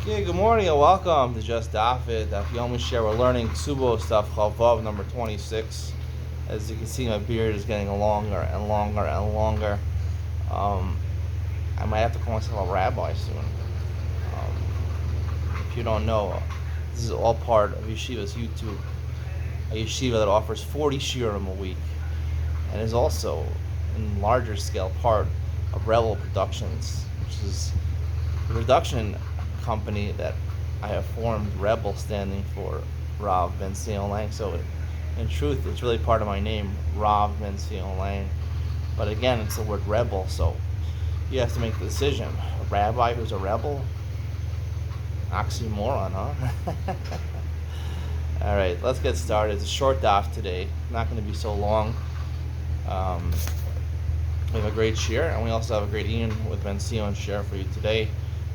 Okay, good morning and welcome to Just Daf It. Daf It. We're learning Kesubos stuff, Chavav number 26. As you can see, my beard is getting longer and longer and longer. I might have to call myself a rabbi soon. If you don't know, this is all part of Yeshiva's YouTube. A yeshiva that offers 40 shiurim a week and is also, in larger scale, part of Rebel Productions, which is a production company that I have formed, Rebel standing for Rav Ben Sion Lang. So in truth, it's really part of my name, Rav Ben Sion Lang. But again, it's the word rebel, so you have to make the decision. A rabbi who's a rebel? Oxymoron, huh? All right, let's get started. It's a short daf today. Not going to be so long. We have a great share, and we also have a great Ian with Ben Sion share for you today.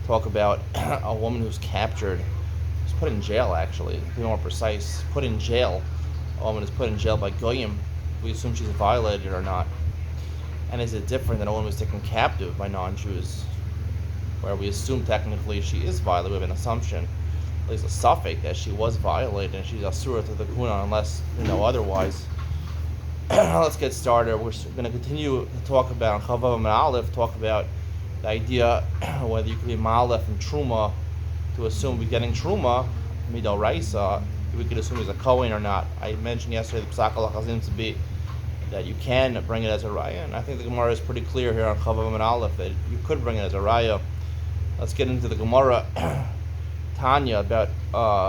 Talk about a woman who's captured, who's put in jail actually, to be more precise, put in jail. A woman is put in jail by Goyim. We assume she's violated or not. And is it different than a woman who's taken captive by non-Jews, where we assume technically she is violated? We have an assumption, at least a suffix, that she was violated and she's asura to the kuna unless we know otherwise. Let's get started. We're going to continue to talk about Chavav and Aleph, talk about the idea whether you can be ma'alef and truma, to assume we're getting truma, midol raisa, we could assume he's a kohen or not. I mentioned yesterday the psak halachazim to be that you can bring it as a raya, and I think the Gemara is pretty clear here on Chavav and Aleph that you could bring it as a raya. Let's get into the Gemara. Tanya, about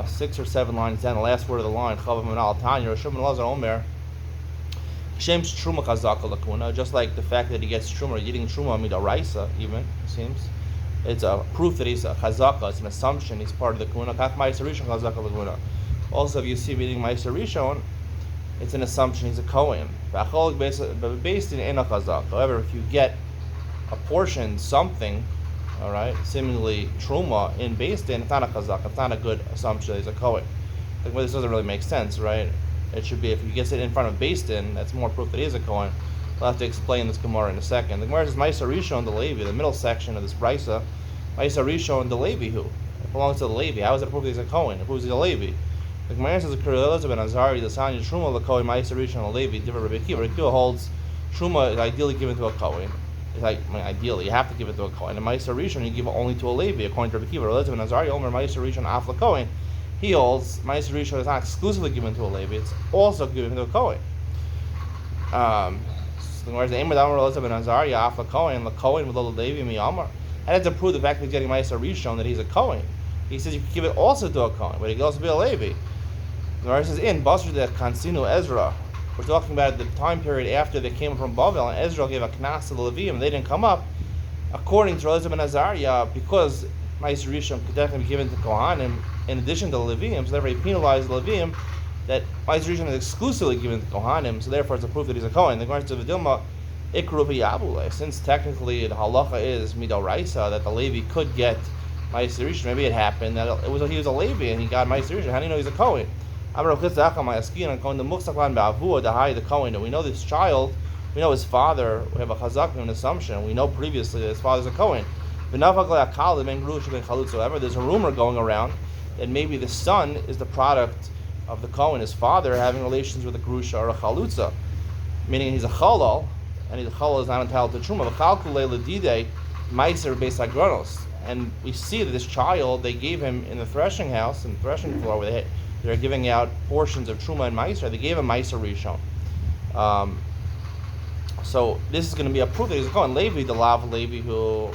6 or 7 lines down, the last word of the line, Chavav and Aleph, Tanya, Rosh Hashanah Omer, Shem's truma chazaka lakuna, just like the fact that he gets truma, eating truma midoraisa, even it seems, it's a proof that he's a chazaka. It's an assumption he's part of the kuna. Kach ma'aser rishon chazaka lakuna. Also, if you see him eating ma'aser rishon, it's an assumption he's a kohen. Ba'achol based in ena chazaka. However, if you get a portion, something, all right, seemingly truma in based in, it's not a chazaka. It's not a good assumption that he's a kohen. Like, well, this doesn't really make sense, right? It should be, if he gets it in front of Beis Din, that's more proof that he is a Kohen. We'll have to explain this Gemara in a second. The Gemara says, Ma'aser Rishon the Levi, the middle section of this Brisa, Ma'aser Rishon the Levi, who? It belongs to the Levi. How is it proof that he's a Kohen? It proves he's a Levi. The Gemara says, Kurelaz ben Azari, the Sanya Truma, the Kohen, Ma'aser Rishon the Levi, different Rabbi Akiva. Rabbi Akiva holds Truma is ideally given to a Kohen. It's like, ideally, you have to give it to a Kohen. And Ma'aser Rishon, you give it only to a Levi, according to Rabbi Akiva. Kurelaz ben Azari, Omer, Ma'aser Rishon, Afla Kohen. He holds Ma'aser Rishon is not exclusively given to a Levi; it's also given to a Kohen. The Gemara says, "Amar Damar Elazar ben Azariah Afla Kohen, the Kohen with the Levi miyamar." And to prove the fact that he's getting Ma'aser Rishon that he's a Kohen. He says you can give it also to a Kohen, but he can also be a Levi. The Gemara says, "In Basra de Kansinu Ezra." We're talking about the time period after they came from Bavel, and Ezra gave a knas to the Leviim, and they didn't come up. According to Elazar ben Azariah, because Ma'aser Rishon could definitely be given to Kohanim in addition to the Leviim, so therefore he penalized the Leviim that Ma'aser Rishon is exclusively given to Kohanim, so therefore it's a proof that he's a Kohen. The Gemara says, V'dilma ikru v'yabule, since technically the halacha is midoraisa that the Levi could get Ma'aser Rishon, maybe it happened that he was a Levi and he got Ma'aser Rishon. How do you know he's a Kohen? The Kohen. We know this child, we know his father, we have a chazak, an assumption, we know previously that his father's a Kohen. However, there's a rumor going around that maybe the son is the product of the Kohen, his father, having relations with a grusha or a chalutza, meaning he's a chalal, and his chalal is not entitled to truma. And we see that this child, they gave him in the threshing house, in the threshing floor, where they're giving out portions of truma and ma'aser, they gave him ma'aser rishon. So this is going to be a proof that he's a Kohen. Levi, the lav Levi, who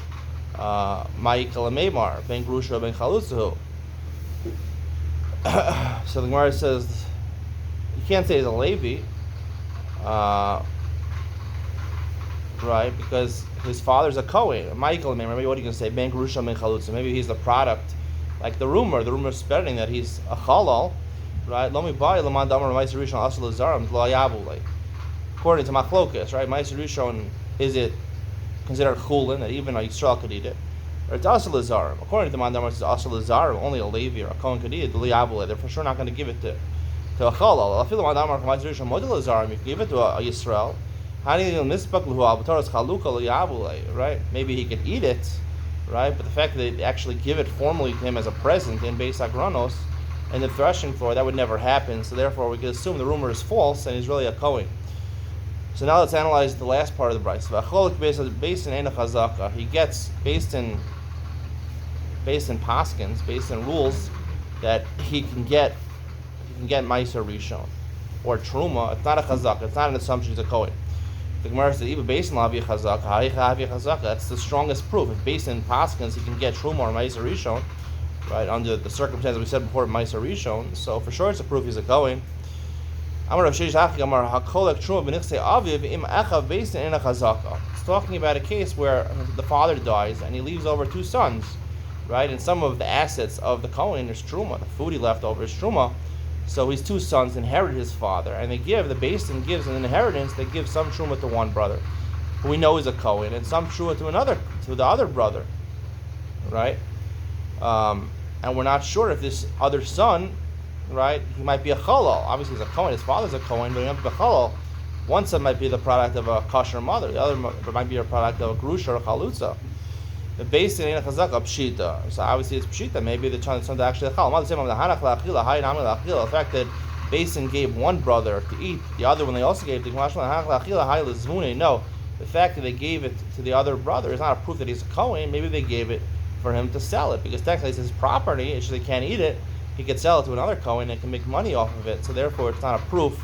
Ma'ikal Meimar, Ben Grusha, Ben Chalutzahu. So the Gemara says, you can't say he's a Levi, right? Because his father's a Kohen. Ma'ikal Meimar, maybe what are you going to say? Ben Grusha, Ben Chalutzahu. Maybe he's the product, like the rumor spreading that he's a Chalal, right? Lomi Ba'i, Laman Damar, Ma'aser Rishon, Asal Azaram, Lo Yavule. According to Machlokas, right? Ma'aser Rishon, is it considered chulin that even a Yisrael could eat it, or it's asal azarim? According to the Mandamar, it's asal azarim. Only a Levi or a Kohen could eat it. They're for sure not going to give it to a chalal. I feel the Mandamar Ma'aser Rishon model azarim. You can give it to a Yisrael. How do you mispak luhu albatorus chaluka liyavule? Right? Maybe he could eat it, right? But the fact that they actually give it formally to him as a present in Beis Agranos and the threshing floor, that would never happen. So therefore, we can assume the rumor is false and he's really a Kohen. So now let's analyze the last part of the Bryce. He gets based in paskins, based in rules that he can get Meiser Rishon or Truma. It's not a Chazaka. It's not an assumption he's a Kohen. The Gemara says even based on Lavi Chazaka, that's the strongest proof. If based in paskins he can get Truma or Meiser Rishon, right, under the circumstances we said before, Meiser Rishon. So for sure it's a proof he's a Kohen. It's talking about a case where the father dies and he leaves over two sons, right? And some of the assets of the Kohen is Truma. The food he left over is Truma. So his two sons inherit his father, and the Beis Din gives an inheritance. They give some Truma to one brother, who we know is a Kohen, and some Truma to the other brother, right? And we're not sure if this other son, right, he might be a chalal. Obviously he's a Kohen, his father's a Kohen, but he might be a chalal. One son might be the product of a kosher mother, the other might be a product of a grusha or a chalutza. The Beis Din ain't a chazaka pshita. So obviously it's pshita, maybe the son's actually a chalal. The fact that Beis Din gave one brother to eat, the other one they also gave to no. The fact that they gave it to the other brother is not a proof that he's a Kohen. Maybe they gave it for him to sell it, because technically it's his property, it's just they can't eat it. He could sell it to another Kohen and can make money off of it. So therefore, it's not a proof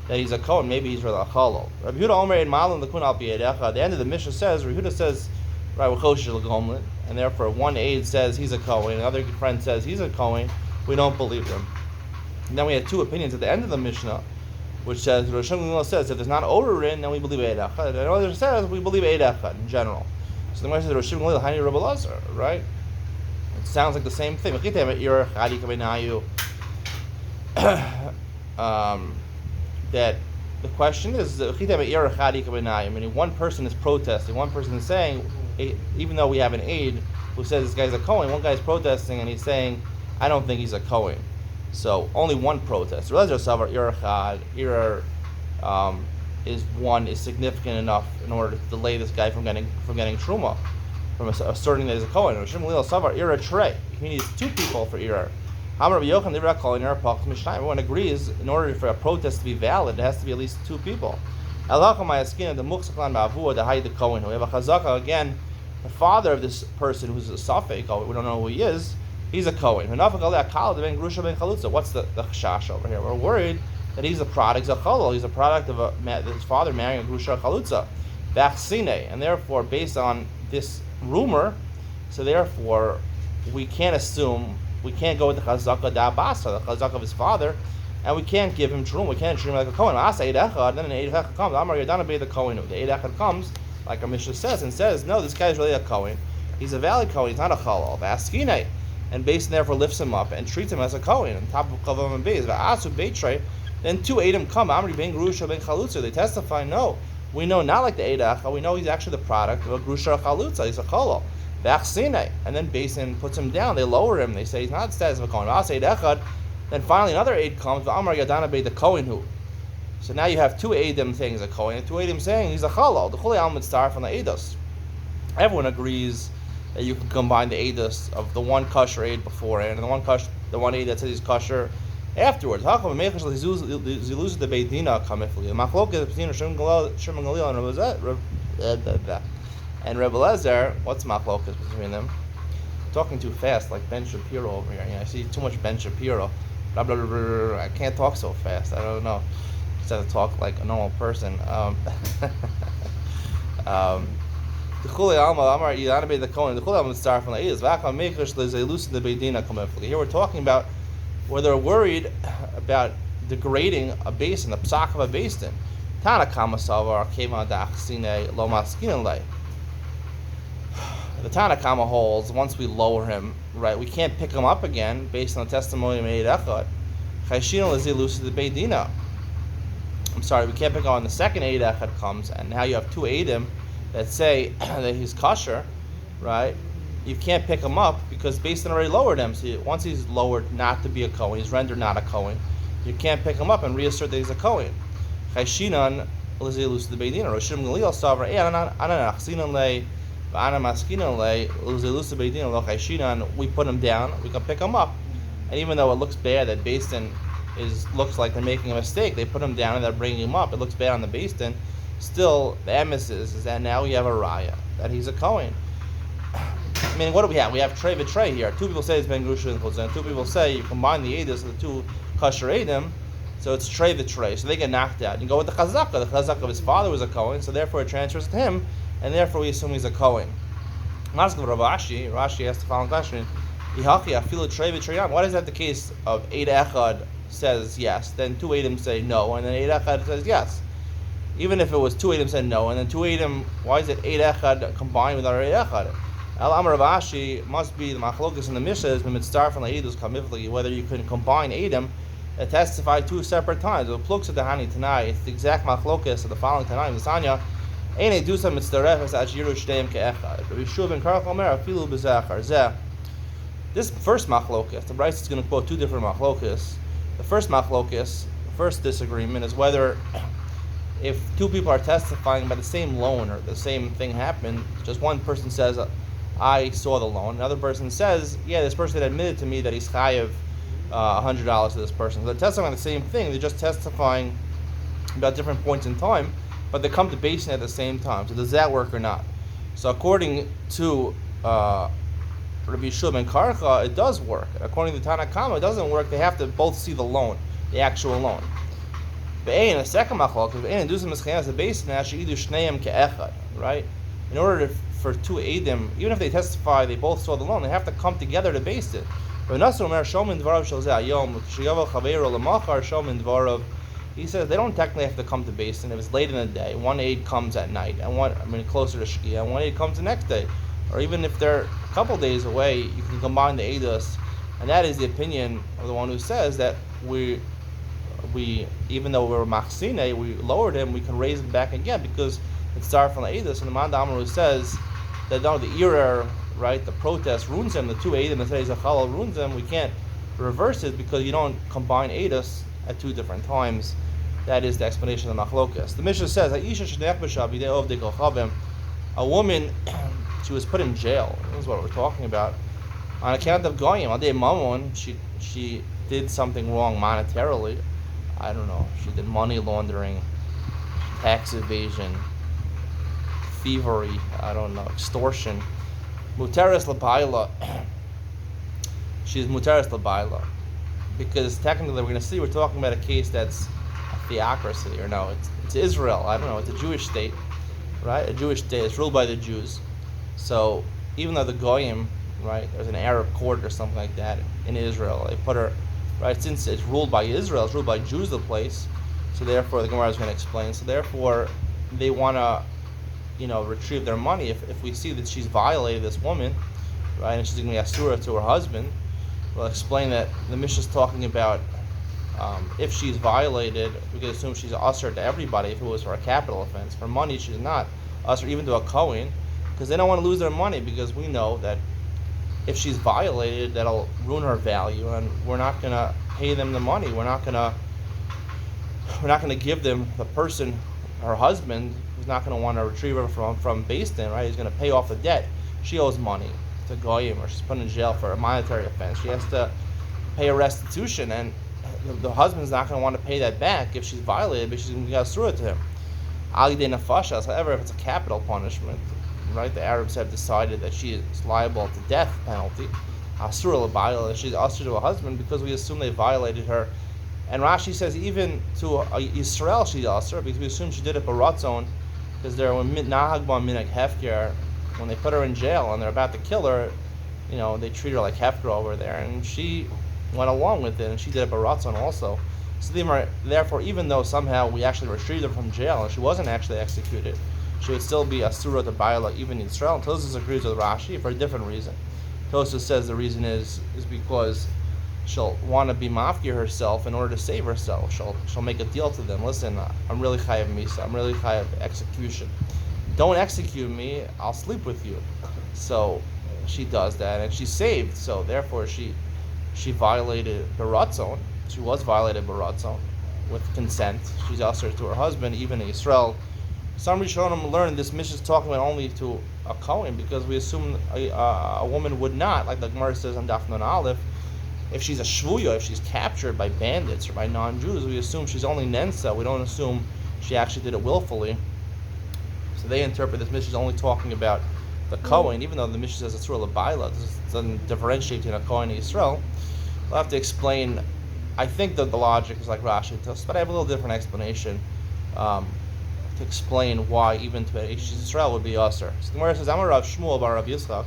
that he's a Kohen. Maybe he's really a chalal. Rabbi Yehuda Omer Eid Malin L'Kun Al Pi Eidecha. At the end of the Mishnah says, Rabbi Yehuda says, right, and therefore one aide says he's a Kohen, another friend says he's a Kohen. We don't believe them. And then we have two opinions at the end of the Mishnah, which says, Rosh Hashanah says, if there's not odor in, then we believe Eidecha. And another says we believe Eidecha in general. So the Gemara says, Rosh Hashanah Hani Rebbe Lazar, right? It sounds like the same thing. That the question is, meaning one person is protesting, one person is saying, even though we have an aide who says this guy's a Kohen, one guy's protesting and he's saying, I don't think he's a Kohen. So only one protest. Is significant enough in order to delay this guy from getting Truma, from asserting that he's a Kohen. He needs two people for Irar. Everyone agrees in order for a protest to be valid, it has to be at least two people. We have a chazaka again, the father of this person who's a safek, we don't know who he is, he's a Kohen. What's the chashash over here? We're worried that he's a product of chalal. He's a product of his father marrying a grusha chalutza, and therefore, based on this rumor, so therefore, we can't go with the chazaka da basa, the chazaka of his father, and we can't give him truma. We can't treat him like a Kohen. Then an Eid Echad comes. Amar Yadana be the Kohen. The Eid Echad comes, like our Mishnah says, and says, no, this guy's really a Kohen. He's a valid Kohen. He's not a chalal. V'askinei, and Beis therefore lifts him up and treats him as a Kohen on top of Kavam and Beis. V'asu Beitrei. Then two Eidim come. Amri ben Grusha ben Chalutza. They testify, no, we know not like the Eid Echad. We know he's actually the product of a Grusha or Chalutza. He's a chalal. And then Beis Din puts him down. They lower him. They say he's not the status of a Kohen. Then finally another aid comes. Amar Yadana be the Kohen who. So now you have two Eidim saying he's a Kohen, and two Eidim saying he's a Chalal. The Chulei Almid star from the Eidos. Everyone agrees that you can combine the Eidos of the one kosher aid beforehand and the one aid that says he's kosher afterwards. How come Meichash Ziluz the Beidina kamifli? The Machlok between Shimon Gamliel and Rebbe Lezer. What's Machlok between them? I'm talking too fast, like Ben Shapiro over here. I see too much Ben Shapiro. Blah, blah, blah, blah, blah. I can't talk so fast. I don't know. Just have to talk like a normal person. The Chulei Alma Amar Yadana the Kohen. The Chulei Alma start from the Eidos. V'acham Meichash Ziluz the Beidina kamifli. Here we're talking about where they're worried about degrading a basin, the psak of a basin. Tana Kamasavar Kevan Dachsine Lo Maskinen Lei. The Tanakama holds, once we lower him, right, we can't pick him up again based on the testimony of Eid Echad. Chayshino Lezilusi the Beidina. I'm sorry, we can't pick him on the second Eid Echad comes, and now you have two Eidim that say that he's kosher, right? You can't pick him up because based on already lowered him. So once he's lowered not to be a Kohen, he's rendered not a Kohen, you can't pick him up and reassert that he's a Kohen. Chayshinan Lezilusi the Beidina. Roshim Galil Savra Ananachsinan Le. We put them down, we can pick them up. And even though it looks bad that Beis Din looks like they're making a mistake, they put him down and they're bringing him up. It looks bad on the Beis Din. Still, the emes is that now we have a raya that he's a Kohen. I mean, what do we have? We have Trey V'Trey here. Two people say it's Ben Grusha and Chulzan. Two people say you combine the Eidos of the two Kasher Eidim, so it's Trey V'Trey. So they get knocked out. You go with the Chazaka. The Chazaka of his father was a Kohen, so therefore it transfers to him, and therefore we assume he's a Kohen. Rashi asked the following question. Why is that the case of Eid Echad says yes, then two Eidim say no, and then Eid Echad says yes? Even if it was two Eidim said no, and then two Eidim, why is it Eid Echad combined with our Eid Echad? Al Amar Rashi must be the Machlokas in the Mishnah whether you can combine Eidim that testify two separate times. It's the exact Machlokas of the following Tanai, Misanya. This first machlokas, the Bryce is going to quote two different machlokas. The first disagreement is whether if two people are testifying by the same loan or the same thing happened, just one person says, I saw the loan, another person says, yeah, this person admitted to me that he's chayav $100 to this person. So they're testifying the same thing, they're just testifying about different points in time, but they come to Beis Din at the same time. So does that work or not? So according to Rabbi Yeshua ben Karcha, it does work. According to Tanna Kama, it doesn't work. They have to both see the loan, the actual loan. But a second machlok, right? In order for two Eidim, even if they testify, they both saw the loan, they have to come together to Beis Din. He says they don't technically have to come to Beis Din if it's late in the day. One aid comes at night, and closer to Shkia, and one aid comes the next day. Or even if they're a couple days away, you can combine the Eidos. And that is the opinion of the one who says that we even though we're Machsine, we lowered him, we can raise him back again because it's started from the Eidos. And the Man Damar who says that no, the error, right, the protest ruins him, the two Eidim that says a Chalal ruins him, we can't reverse it because you don't combine Eidos at two different times. That is the explanation of the Machlokas. The Mishnah says, a woman, she was put in jail. This is what we're talking about. On account of Goyim, she did something wrong monetarily. I don't know. She did money laundering, tax evasion, thievery, I don't know, extortion. Muteres l'bayla. She's muteres l'bayla. Because technically, we're going to see, we're talking about a case that's a theocracy, or no, it's Israel. I don't know, it's a Jewish state, right? A Jewish state. It's ruled by the Jews. So even though the Goyim, right, there's an Arab court or something like that in Israel, they put her, right, since it's ruled by Israel, it's ruled by Jews, the place, so therefore, the Gemara is going to explain, so therefore, they want to, retrieve their money. If we see that she's violated this woman, right, and she's going to be asura to her husband, we'll explain that the Mishnah is talking about if she's violated, we can assume she's usher to everybody if it was for a capital offense. For money, she's not usher even to a Kohen, because they don't want to lose their money, because we know that if she's violated, that'll ruin her value, and we're not going to pay them the money. We're not going to give them the person, her husband, who's not going to want to retrieve her from Beis Din, right? He's going to pay off the debt. She owes money to Goyim, or she's put in jail for a monetary offense. She has to pay a restitution, and the husband's not going to want to pay that back if she's violated, but she's going to get through it to him. Ali de nafashas. However, if it's a capital punishment, right? The Arabs have decided that she is liable to death penalty. Asura l'bayla, she's usher to a husband because we assume they violated her. And Rashi says even to Yisrael she's usher because we assume she did it baratzon, because they're nahag ba minhag hefker. When they put her in jail and they're about to kill her, they treat her like hefker over there, and she went along with it, and she did it baratzon also. So therefore, even though somehow we actually retrieved her from jail and she wasn't actually executed, she would still be asura to bayla even in Israel. Tosfos agrees with Rashi for a different reason. Tosfos says the reason is because she'll want to be mafkir herself in order to save herself. She'll make a deal to them. Listen, I'm really chayav misa. I'm really chayav execution. Don't execute me. I'll sleep with you. So she does that, and she's saved. So therefore, she violated baratzon. She was violated baratzon with consent. She's usher to her husband, even in Israel. Some Rishonim learned this Mishnah is talking about only to a Kohen, because we assume a woman would not, like the Gemara says on Daf Nun Aleph, if she's a shvuya, if she's captured by bandits or by non-Jews, we assume she's only nensa. We don't assume she actually did it willfully. So they interpret this Mishnah is only talking about the Kohen, even though the Mishnah says it's Surah L'Baila. This doesn't differentiate between a Kohen and Yisrael. We'll have to explain. I think that the logic is like Rashi and Tosfos, but I have a little different explanation to explain why even to Yisrael would be Aser. So the Gemara says, "Amar Rav Shmuel bar Rav Yitzchak,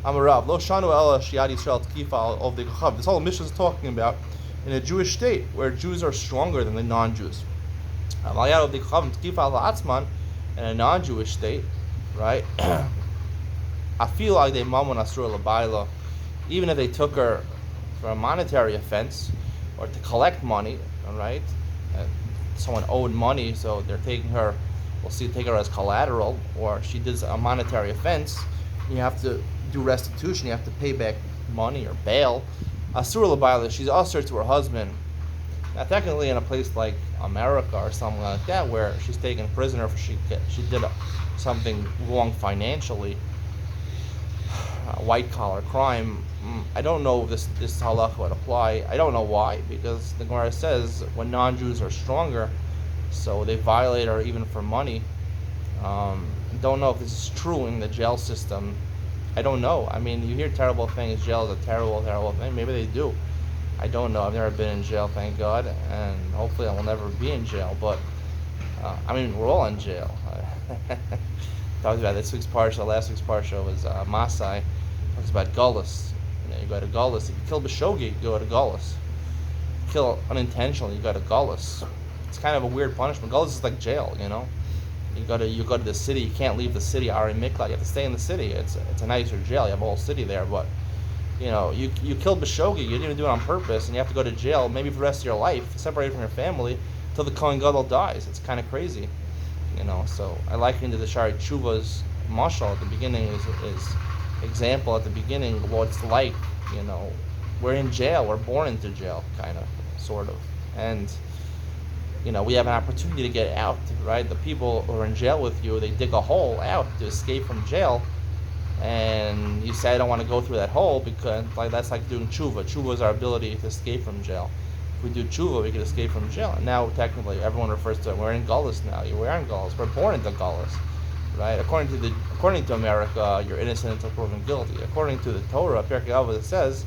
Amar Rav Lo Shanu Ela Shiad Yisrael Tkifa of the Chachav." This whole Mishnah is talking about in a Jewish state where Jews are stronger than the non-Jews. Amayad of the Chachav Tkifa La'atzman in a non-Jewish state, right? I feel like they mamun asur l'bayla, even if they took her for a monetary offense or to collect money, all right? Someone owed money, so they're taking her. We'll see, take her as collateral, or she did a monetary offense. You have to do restitution. You have to pay back money or bail. Asur l'bayla, she's usher to her husband. Now, technically, in a place like America or something like that, where she's taken prisoner for she did something wrong financially, white collar crime. I don't know if this halakha would apply. I don't know why, because the Gemara says when non-Jews are stronger, so they violate her even for money. Don't know if this is true in the jail system. I don't know. I mean, you hear terrible things. Jail is a terrible, terrible thing. Maybe they do. I don't know. I've never been in jail, thank God, and hopefully I will never be in jail. But I mean, we're all in jail. Talked about this week's parsha. Last week's parsha was Masai. Talks about Gullus. You go to Gullus. If you kill B'shogi, you go to Gullus. Kill unintentionally, you go to Gullus. It's kind of a weird punishment. Gullus is like jail, you know. You go to the city. You can't leave the city. Ari Mikla. You have to stay in the city. It's a nicer jail. You have a whole city there, but you know, you killed B'shogi. You didn't even do it on purpose, and you have to go to jail maybe for the rest of your life, separated from your family, till the Kohen Gadol dies. It's kind of crazy, you know. So I liken to the Shari Tshuva's mashal at the beginning is example at the beginning of what it's like. You know, we're in jail. We're born into jail, kind of, sort of, and you know, we have an opportunity to get out, right? The people who are in jail with you, they dig a hole out to escape from jail. And you say, I don't want to go through that hole, because that's like doing tshuva. Tshuva is our ability to escape from jail. If we do tshuva, we can escape from jail. And now, technically, everyone refers to it. We're in Gullus now. We're in Gullus. We're born into Gullus, right? According to America, you're innocent until proven guilty. According to the Torah, Pirkei Avos, it says,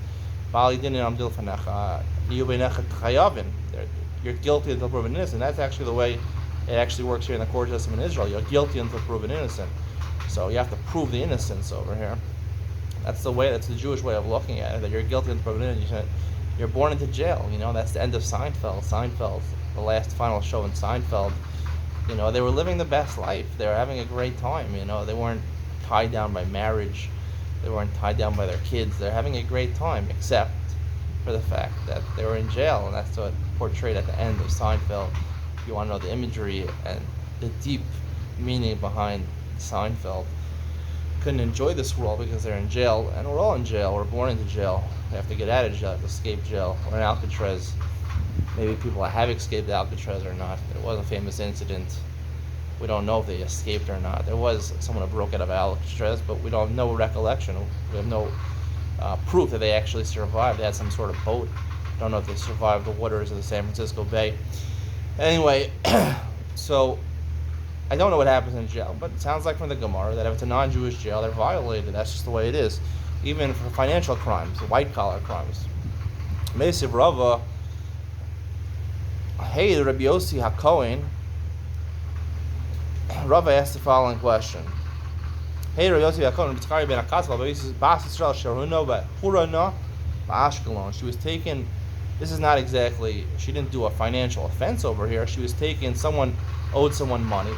you're guilty until proven innocent. That's actually the way it actually works here in the court system in Israel. You're guilty until proven innocent. So you have to prove the innocence over here. That's the Jewish way of looking at it, that you're guilty until proven innocent. You're born into jail, you know. That's the end of Seinfeld. Seinfeld, the last final show in Seinfeld, you know, they were living the best life. They were having a great time, you know. They weren't tied down by marriage. They weren't tied down by their kids. They're having a great time, except for the fact that they were in jail, and that's what portrayed at the end of Seinfeld. If you want to know the imagery and the deep meaning behind Seinfeld, couldn't enjoy this world because they're in jail, and we're all in jail. We're born into jail. We have to get out of jail, have to escape jail. We're in Alcatraz. Maybe people have escaped Alcatraz or not. There was a famous incident. We don't know if they escaped or not. There was someone who broke out of Alcatraz, but we don't have no recollection. We have no proof that they actually survived. They had some sort of boat. Don't know if they survived the waters of the San Francisco Bay. Anyway, so I don't know what happens in jail, but it sounds like from the Gemara that if it's a non-Jewish jail, they're violated. That's just the way it is. Even for financial crimes, white-collar crimes. Meisiv Rava, hey, Rabbi Yossi HaKohen, Rava asked the following question. Hey, Rabbi Yossi HaKohen, B'tzchari ben HaKatzal, Rabbi Yossi Bas Yisrael Sharuno B'Hurana Ba'Ashkelon. She was taken, this is not exactly, she didn't do a financial offense over here. She was taken, someone owed someone money,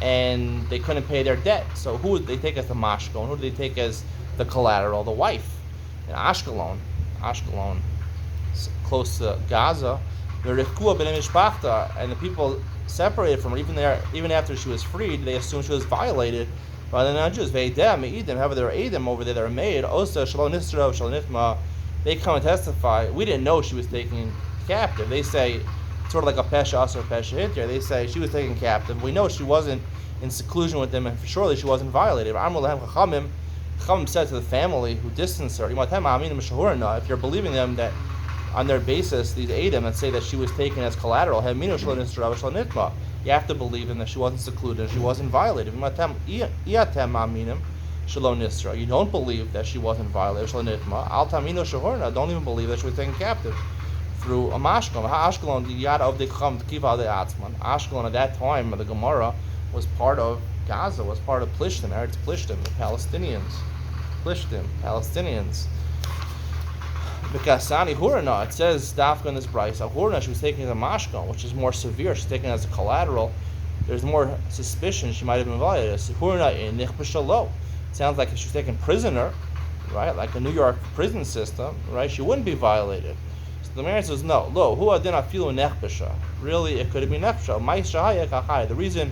and they couldn't pay their debt. So who would they take as the mashkon? Who do they take as the collateral? The wife. In Ashkelon, close to Gaza, and the people separated from her. Even after she was freed, they assumed she was violated by the non-Jews. However, there were Edom over there that were made. They come and testify. We didn't know she was taken captive. They say, sort of like a pesha us or pesha hit here. They say she was taken captive. We know she wasn't in seclusion with them, and surely she wasn't violated. Chachamim said to the family who distanced her, if you're believing them that on their basis, these Edom that say that she was taken as collateral, you have to believe them that she wasn't secluded and she wasn't violated. You don't believe that she wasn't violated. Don't even believe that she was taken captive through a mashkalon. Ashkelon at that time, the Gemara, was part of Gaza, was part of Plishtim, Eretz Plishtim, the Palestinians. Bekasani Hurana, it says Dafka in this brisa, Hurana, she was taken as a mashkalon, which is more severe. She's taken as a collateral. There's more suspicion she might have been violated. Hurana in Nichbashalo. It sounds like if she was taken prisoner, right, like a New York prison system, right, she wouldn't be violated. The Gemara says no. Lo, who adina filu nechbasha. Really, it could have been nechbasha. The reason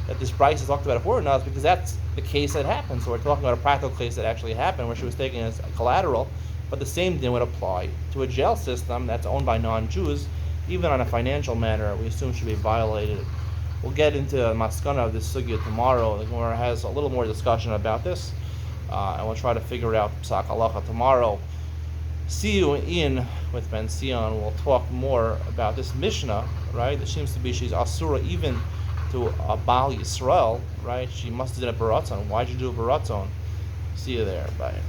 that this price is talked about for now is because that's the case that happened. So we're talking about a practical case that actually happened, where she was taken as collateral. But the same thing would apply to a jail system that's owned by non-Jews, even on a financial matter. We assume should be violated. We'll get into the maskana of this sugya tomorrow. The Gemara has a little more discussion about this, and we'll try to figure out psak halacha tomorrow. See you in with Ben Sion. We'll talk more about this Mishnah, right? It seems to be she's asura even to a Baal Yisrael, right? She must have done a baratzon. Why'd you do a baratzon? See you there. Bye.